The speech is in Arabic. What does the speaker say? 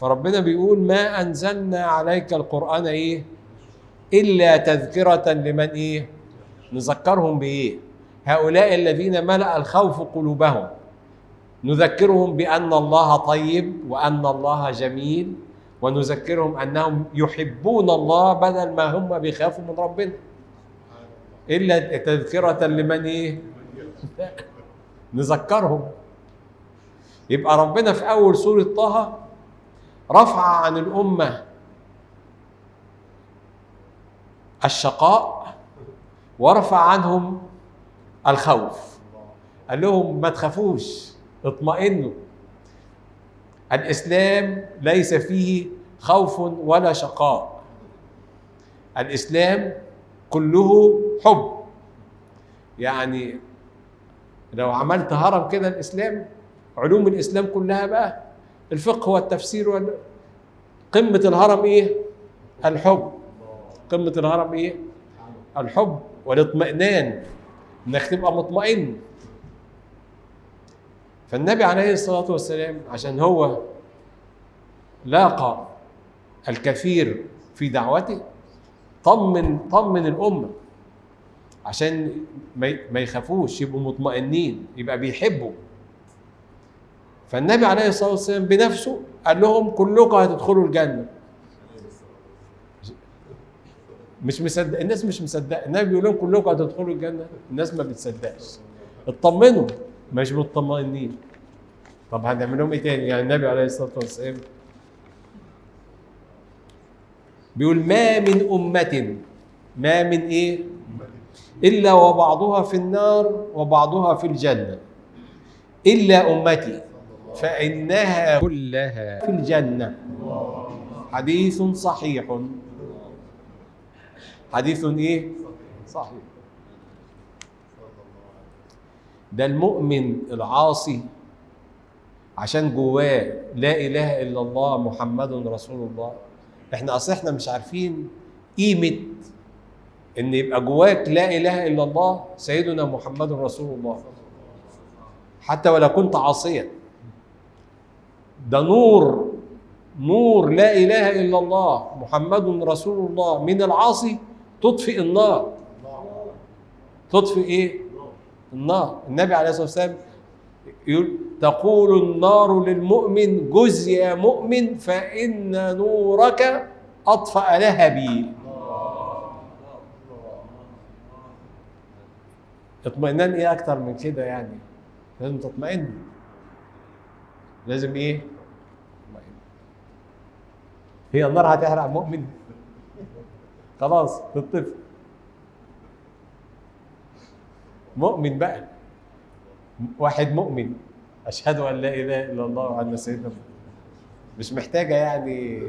فربنا بيقول ما أنزلنا عليك القرآن إيه إلا تذكرة لمن إيه نذكرهم بإيه هؤلاء الذين ملأ الخوف قلوبهم، نذكرهم بأن الله طيب وأن الله جميل، ونذكرهم أنهم يحبون الله بدل ما هم بيخافوا من ربنا. إلا تذكرة لمن إيه نذكرهم. يبقى ربنا في أول سورة طه رفع عن الأمة الشقاء ورفع عنهم الخوف، قال لهم ما تخافوش اطمئنوا، الإسلام ليس فيه خوف ولا شقاء، الإسلام كله حب. يعني لو عملت هرم كده الإسلام، علوم الإسلام كلها بقى الفقه والتفسير قمة الهرم إيه؟ الحب. قمة الهرم إيه؟ الحب والاطمئنان، إنك تبقى مطمئن. فالنبي عليه الصلاة والسلام عشان هو لاقى الكثير في دعوته طمن الأمة عشان ما يخافوش، يبقوا مطمئنين، يبقى بيحبوا. فالنبي عليه الصلاة والسلام بنفسه قال لهم كلكم هتدخلوا الجنة. مش مصدق الناس، مش مصدق النبي بيقول لهم كلكم هتدخلوا الجنة، الناس ما بتصدقش. اطمنوا، مش مطمئنين. طب هنعمل لهم ايه تاني؟ يعني النبي عليه الصلاة والسلام بيقول ما من أمة، ما من ايه إلا وبعضها في النار وبعضها في الجنة إلا أمتي فإنها كلها في الجنة. حديث صحيح. حديث ايه صحيح. ده المؤمن العاصي عشان جواه لا اله الا الله محمد رسول الله. احنا مش عارفين قيمه ان يبقى جواك لا اله الا الله سيدنا محمد رسول الله، حتى ولو كنت عاصيا. ده نور لا اله الا الله محمد رسول الله من العاصي تطفئ النار. تطفئ ايه؟ النار. النبي عليه الصلاه والسلام يقول تقول النار للمؤمن جز يا مؤمن فإن نورك أطفأ لهبي. اطمئنان ايه اكتر من كده؟ يعني لازم تطمئن، لازم ايه؟ تطمئن. هي النار هتحرق مؤمن؟ خلاص تطفئ. مؤمن بقى، واحد مؤمن أشهد أن لا إله إلا الله وأن سيدنا، مش محتاجة يعني